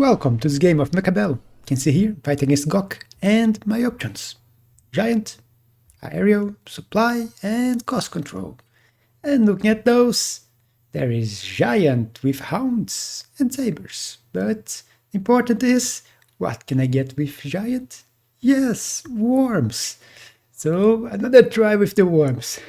Welcome to this game of Mechabellum. You can see here, fight against Gok, and my options. Giant, Aerial, Supply, and Cost Control. And looking at those, there is Giant with Hounds and Sabers. But important is, what can I get with Giant? Yes, Worms. So another try with the Worms.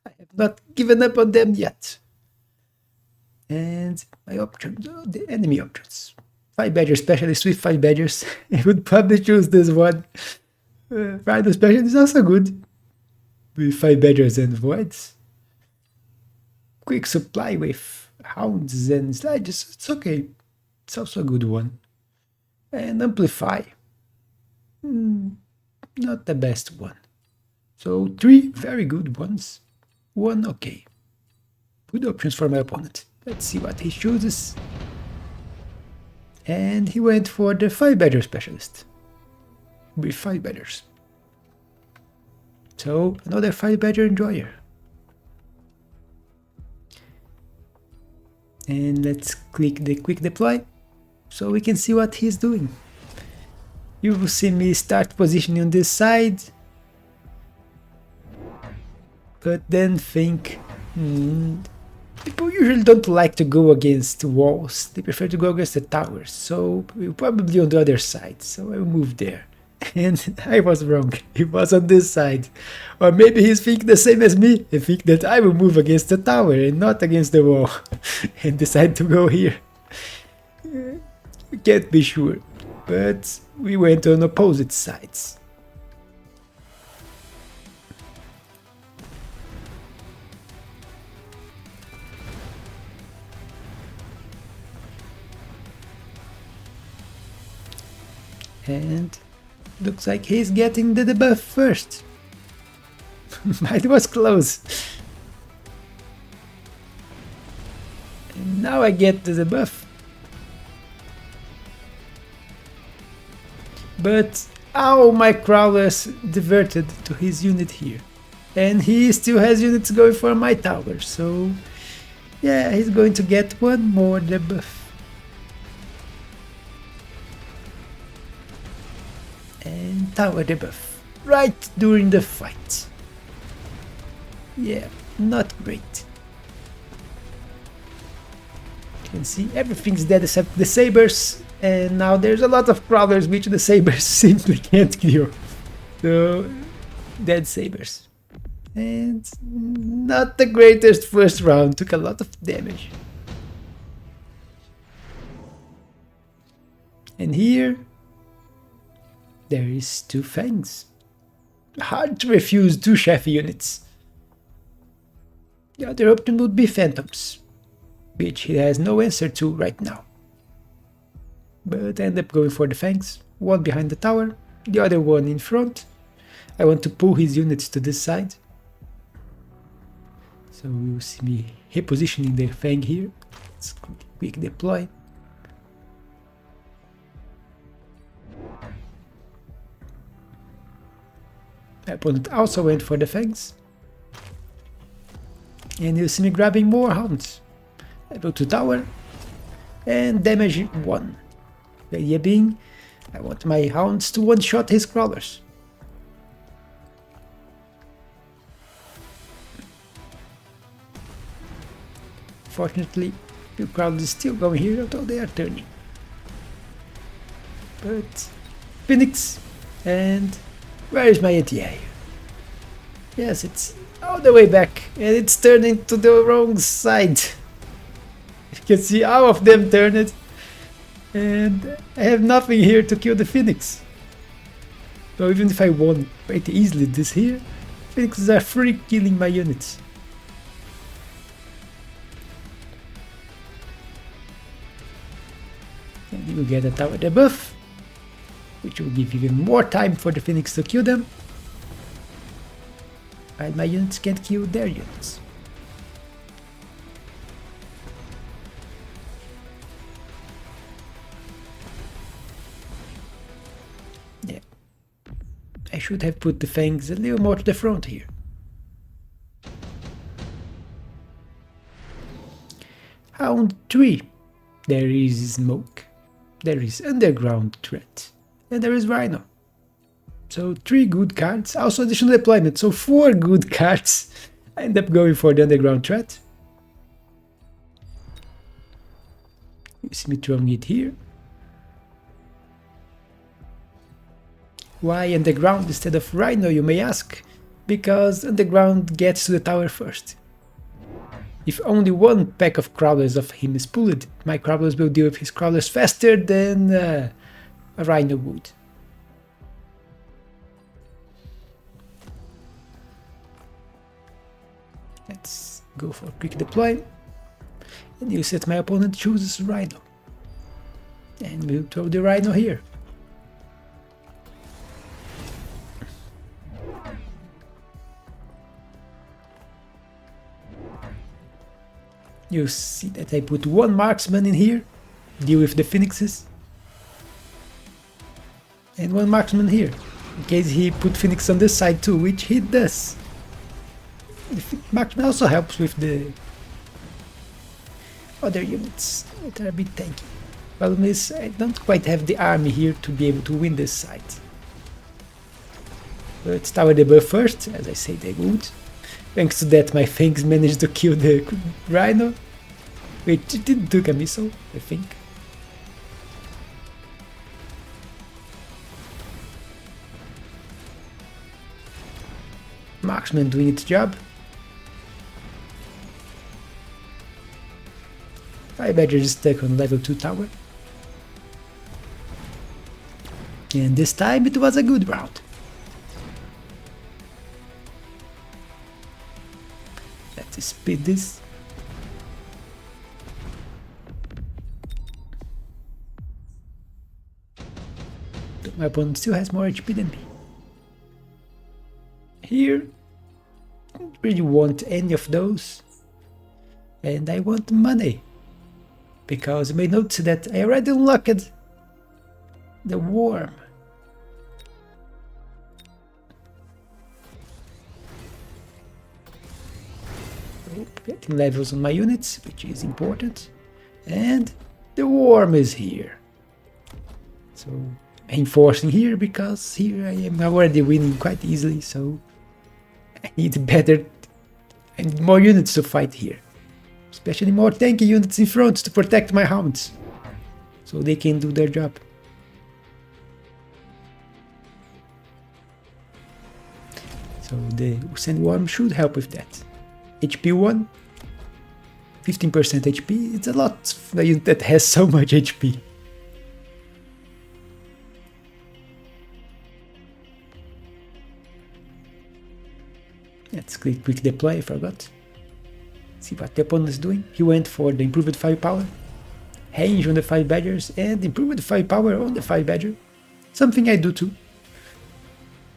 I have not given up on them yet. And my options, the enemy options. 5 Badger Specialist with 5 Badgers. I would probably choose this one. Rhino Specialist is also good. With 5 Badgers and Voids. Quick Supply with Hounds and Sledges. It's okay. It's also a good one. And Amplify. Not the best one. So 3 very good ones. 1 okay. Good options for my opponent. Let's see what he chooses. And he went for the 5 Badger Specialist. With 5 Badgers. So another 5 Badger Enjoyer. And let's click the quick deploy so we can see what he's doing. You will see me start positioning on this side, but then think, people usually don't like to go against walls, they prefer to go against the towers, so we're probably on the other side, so I will move there. And I was wrong, he was on this side. Or maybe he's thinking the same as me, and think that I will move against the tower and not against the wall, and decide to go here. Can't be sure, but we went on opposite sides. And looks like he's getting the debuff first. It was close. And now I get the debuff. But how my crawlers diverted to his unit here. And he still has units going for my tower, so yeah, he's going to get one more debuff. And tower debuff right during the fight. Yeah, not great. You can see everything's dead except the sabers, and now there's a lot of crawlers which the sabers simply can't kill. So dead sabers. And not the greatest first round, took a lot of damage. And here there is 2 Fangs. Hard to refuse 2 chef units. The other option would be Phantoms, which he has no answer to right now. But I end up going for the Fangs, one behind the tower, the other one in front. I want to pull his units to this side. So you will see me repositioning the Fang here. Let's quick deploy. My opponent also went for the Fangs. And you'll see me grabbing more Hounds. I go to tower and damage 1. The idea being, I want my Hounds to one-shot his crawlers. Fortunately, the crawlers is still going here, although they are turning. But Phoenix, and where is my anti-air? Yes, it's all the way back, and it's turning to the wrong side. You can see all of them turned, and I have nothing here to kill the Phoenix. So even if I won pretty easily this here, Phoenixes are free killing my units. And you will get a tower debuff, which will give even more time for the Phoenix to kill them, while my units can't kill their units. Yeah, I should have put the Fangs a little more to the front here. Round 3. There is smoke. there is Underground Threat, and there is Rhino. So 3 good cards, also additional deployment, so 4 good cards. I end up going for the Underground Threat. You see me throwing it here. Why Underground instead of Rhino, you may ask? Because Underground gets to the tower first. If only one pack of crawlers of him is pulled, my crawlers will deal with his crawlers faster than a Rhino would. Let's go for quick deploy. And you see that my opponent chooses Rhino. And we'll throw the Rhino here. You see that I put 1 marksman in here, deal with the phoenixes. And 1 marksman here, in case he put phoenix on this side too, which he does. The marksman also helps with the other units that are a bit tanky. Problem is, I don't quite have the army here to be able to win this side. Let's tower the buff first, as I say they would. Thanks to that, my things managed to kill the Rhino, which didn't took a missile, I think. Marksman doing its job. 5 Badger is stuck on level 2 tower. And this time it was a good round. Let's speed this. My opponent still has more HP than me. Here, I don't really want any of those. And I want money. Because you may notice that I already unlocked the worm. Getting levels on my units, which is important. And the worm is here. So enforcing here, because here I am already winning quite easily, so I need better and more units to fight here. Especially more tanky units in front to protect my hounds, so they can do their job. So the sandworm should help with that. HP 1, 15% HP, it's a lot for a unit that has so much HP. Let's click quick deploy, I forgot. See what the opponent is doing. He went for the improved firepower, range on the 5 badgers, and improved firepower on the 5 badger. Something I do too.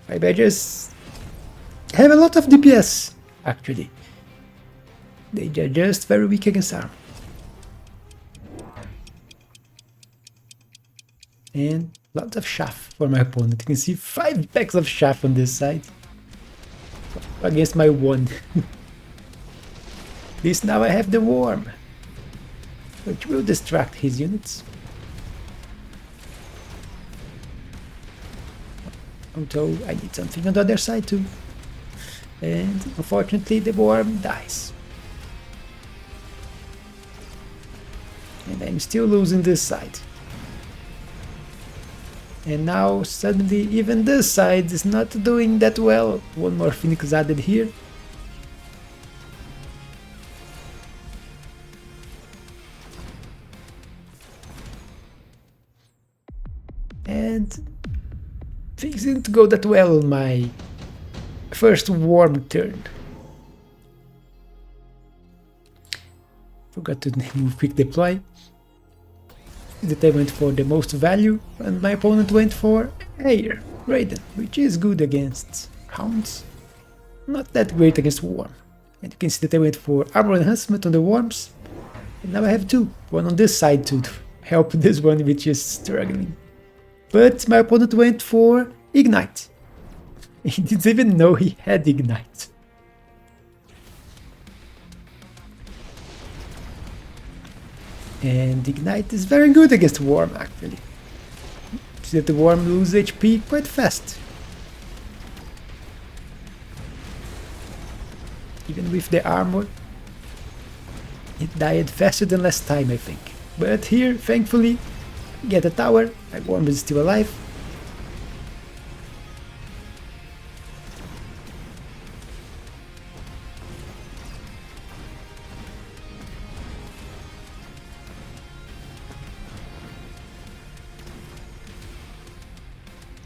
5 badgers have a lot of DPS, actually. They are just very weak against arm. And lots of chaff for my opponent. You can see 5 packs of chaff on this side. Against my 1. At least now I have the worm, which will distract his units. Although I need something on the other side too. And unfortunately the worm dies. And I'm still losing this side. And now suddenly even this side is not doing that well. 1 more phoenix added here. And things didn't go that well on my first worm turn. Forgot to move quick deploy. That I went for the most value, and my opponent went for Air Raiden, which is good against hounds, not that great against worm. And you can see that I went for armor enhancement on the worms, and now I have 2, 1 on this side to help this one which is struggling. But my opponent went for Ignite. He didn't even know he had Ignite. And Ignite is very good against Worm actually. See that the Worm loses HP quite fast. Even with the armor, it died faster than last time I think. But here, thankfully, get a tower, my Worm is still alive.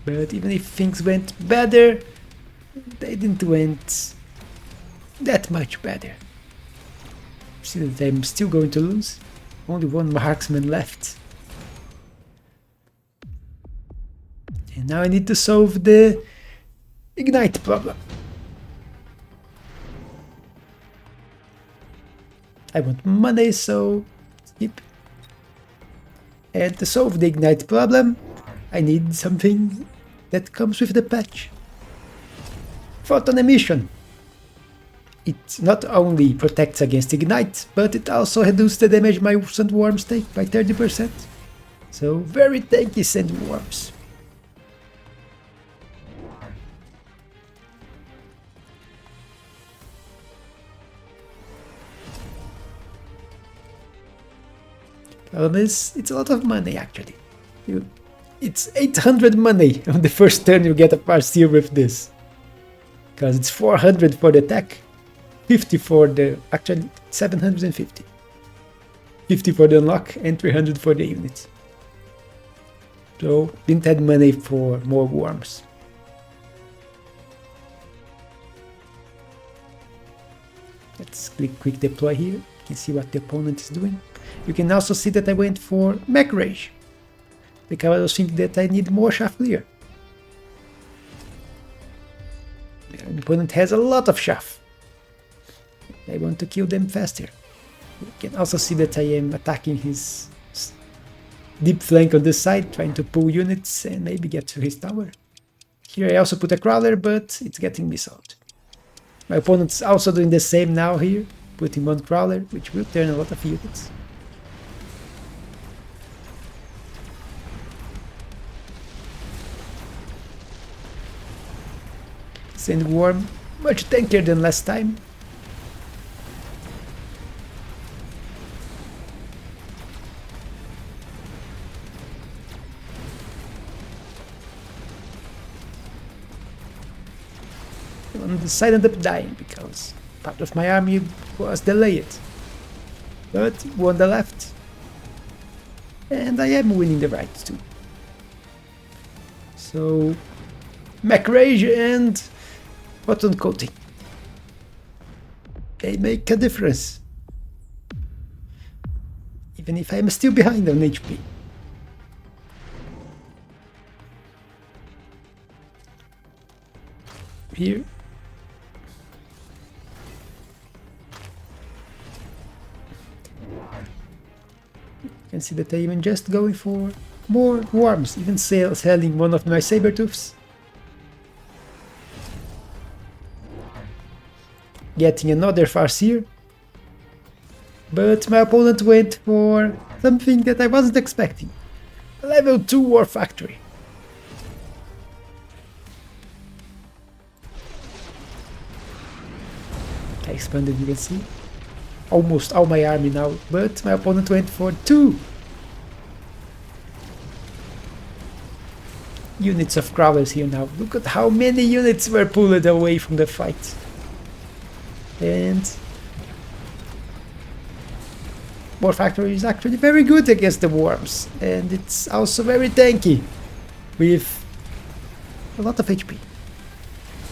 But even if things went better, they didn't went that much better. See that I'm still going to lose. Only one marksman left. And now I need to solve the Ignite problem. I want money, so skip. And to solve the Ignite problem, I need something that comes with the patch. Photon emission. It not only protects against Ignite, but it also reduces the damage my sandworms take by 30%. So very tanky sandworms. Problem is, it's a lot of money actually. It's 800 money on the first turn you get a Farseer with this. Because it's 400 for the attack, 50 for the, actually 750. 50 for the unlock and 300 for the unit. So didn't have money for more worms. Let's click quick deploy here. You can see what the opponent is doing. You can also see that I went for Mech Rage, because I was thinking that I need more Chaflier. The opponent has a lot of Chaff. I want to kill them faster. You can also see that I am attacking his deep flank on this side, trying to pull units and maybe get to his tower. Here I also put a Crawler, but it's getting missed out. My opponent's also doing the same now here, putting one Crawler, which will turn a lot of units. Sandworm, much tankier than last time. On the side ended up dying because part of my army was delayed. But won the left. And I am winning the right too. So Mech Rage and Photon Coating. They make a difference. Even if I'm still behind on HP. Here. You can see that I'm even just going for more worms, even selling one of my Sabertooths. Getting another Farseer, but my opponent went for something that I wasn't expecting. A level 2 War Factory. I expanded, you can see, almost all my army now, but my opponent went for 2 units of Crawlers here now. Look at how many units were pulled away from the fight. And War Factory is actually very good against the worms, and it's also very tanky with a lot of HP.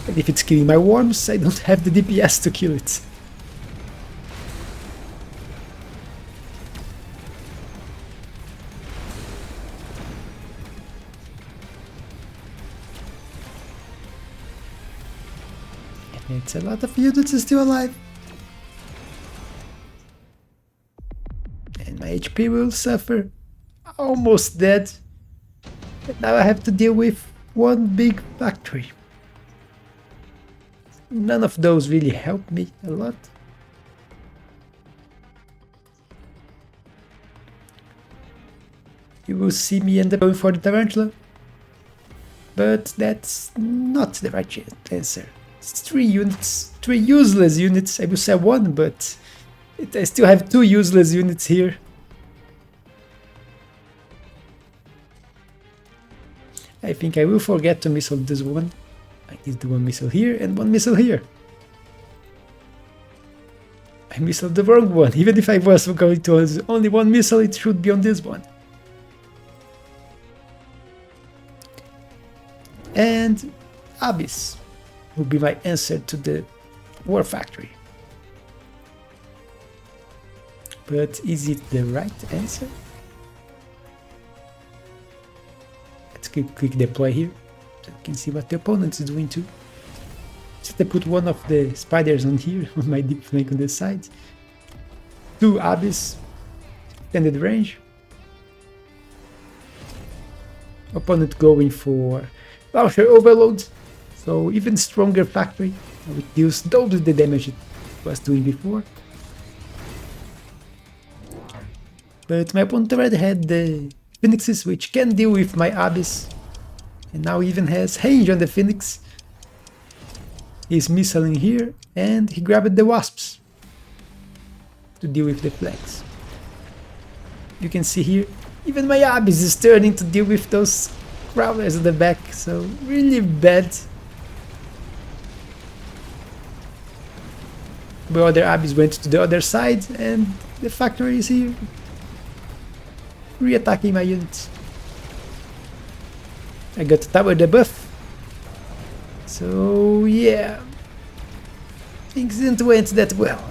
And if it's killing my worms, I don't have the DPS to kill it. It's a lot of units still alive. And my HP will suffer. Almost dead. And now I have to deal with one big factory. None of those really help me a lot. you will see me end up going for the Tarantula. But that's not the right answer. It's 3 units, 3 useless units. I will say 1, but I still have 2 useless units here. I think I will forget to missile this one. I need the 1 missile here and 1 missile here. I missiled the wrong one. Even if I was going to only 1 missile, it should be on this one. And Abyss will be my answer to the War Factory. But is it the right answer? Let's click deploy here, so you can see what the opponent is doing too. Just to put one of the spiders on here, on my deep flank on the side. 2 Abyss, extended range. Opponent going for launcher overload, so even stronger factory. It deals double the damage it was doing before. But my opponent already had the Phoenixes, which can deal with my Abyss, and now even has range on the Phoenix. He's missiling here, and he grabbed the Wasps to deal with the flags. You can see here, even my Abyss is turning to deal with those crawlers at the back, so really bad. The other Abyss went to the other side, and the factory is here, re-attacking my units. I got to tower debuff, so yeah, things didn't went that well.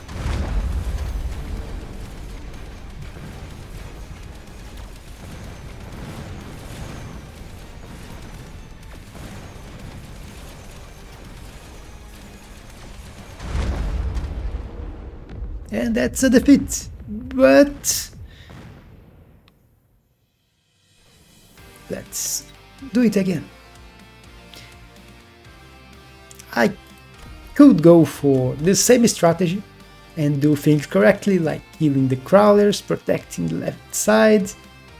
And that's a defeat, but let's do it again. I could go for the same strategy and do things correctly, like killing the crawlers, protecting the left side,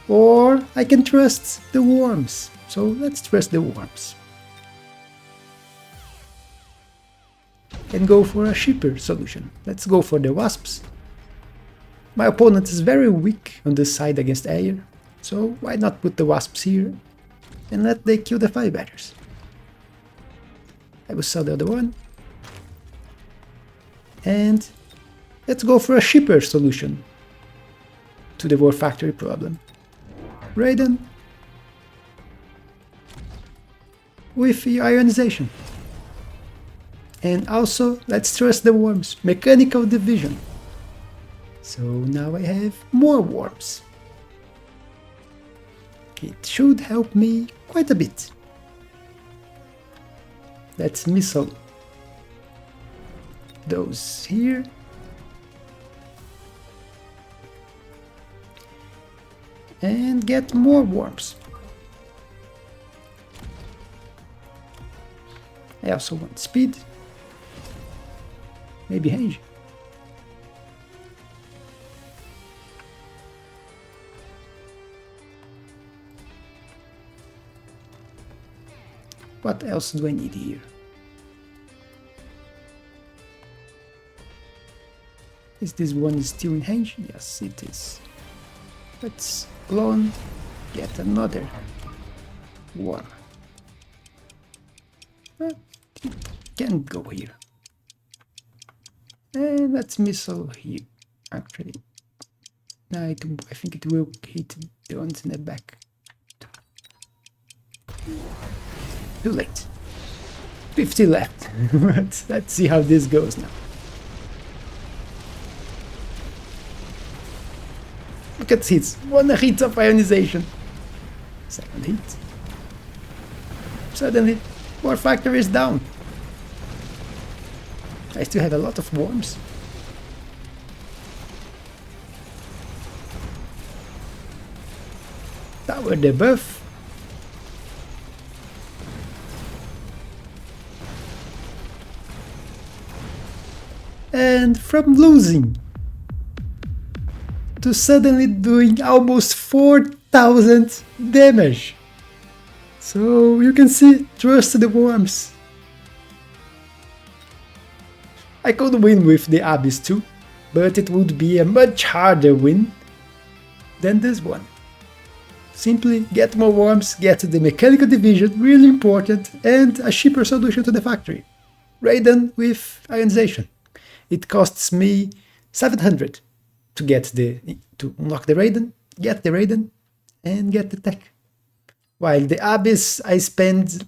or I can trust the worms. So let's trust the worms and go for a cheaper solution. Let's go for the wasps. My opponent is very weak on this side against air, so why not put the wasps here and let they kill the firebatters. I will sell the other one, and let's go for a cheaper solution to the War Factory problem. Raiden with the ionization. And also, let's trust the worms. Mechanical division. So now I have more worms. It should help me quite a bit. Let's missile those here. And get more worms. I also want speed. Maybe range. What else do I need here? Is this one still in range? Yes, it is. Let's clone, get another one. But it can't go here. And let's missile here. Actually, no, I think it will hit the ones in the back. Too late. 50 left. Let's see how this goes now. Look at hits. 1 hit of ionization. Second hit. Suddenly, War Factory is down. I still have a lot of worms. Tower debuff. And from losing to suddenly doing almost 4 1000 damage. So you can see, trust the worms. I could win with the Abyss too, but it would be a much harder win than this one. Simply get more worms, get the mechanical division, really important, and a cheaper solution to the factory. Raiden with ionization. It costs me 700 to unlock the Raiden, get the Raiden, and get the tech. While the Abyss, I spend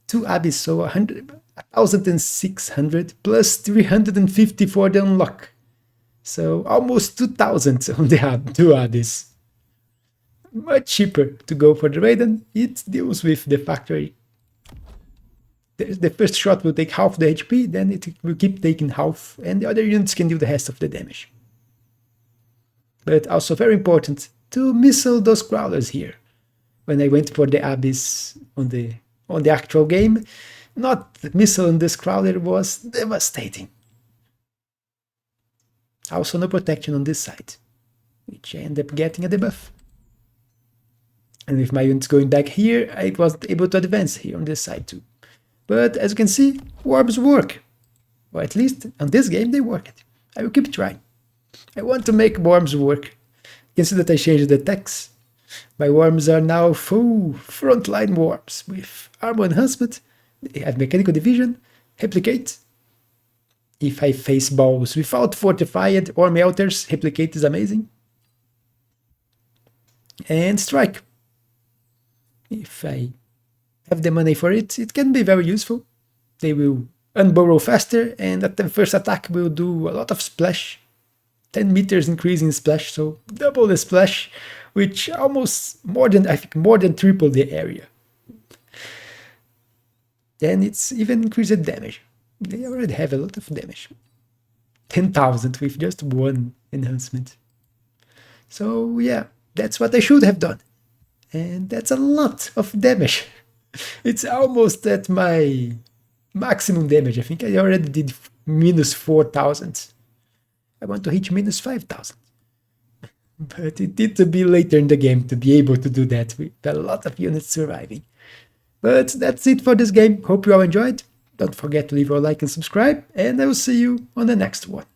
2 Abyss, so 1,600 plus 350 for the unlock. So almost 2,000 on the 2 Abyss. Much cheaper to go for the Raiden. It deals with the factory. The first shot will take half the HP, then it will keep taking half, and the other units can do the rest of the damage. But also very important to missile those crawlers here. When I went for the Abyss on the actual game, not missiling this crawler was devastating. Also no protection on this side, which I end up getting a debuff. And with my units going back here, I wasn't able to advance here on this side too. But as you can see, worms work. Or at least on this game they work. I will keep trying. I want to make worms work. You can see that I changed the text. My worms are now full frontline worms with armor enhancement. They have mechanical division, replicate. If I face balls without fortified or melters, replicate is amazing. And strike. If I have the money for it, it can be very useful. They will unburrow faster, and at the first attack will do a lot of splash. 10 meters increase in splash, so double the splash, which almost more than triple the area. Then it's even increased damage. They already have a lot of damage. 10,000 with just one enhancement. So yeah, that's what I should have done. And that's a lot of damage. It's almost at my maximum damage. I think I already did minus 4,000. I want to hit minus 5,000. But it needs to be later in the game to be able to do that with a lot of units surviving. But that's it for this game. Hope you all enjoyed. Don't forget to leave a like and subscribe, and I will see you on the next one.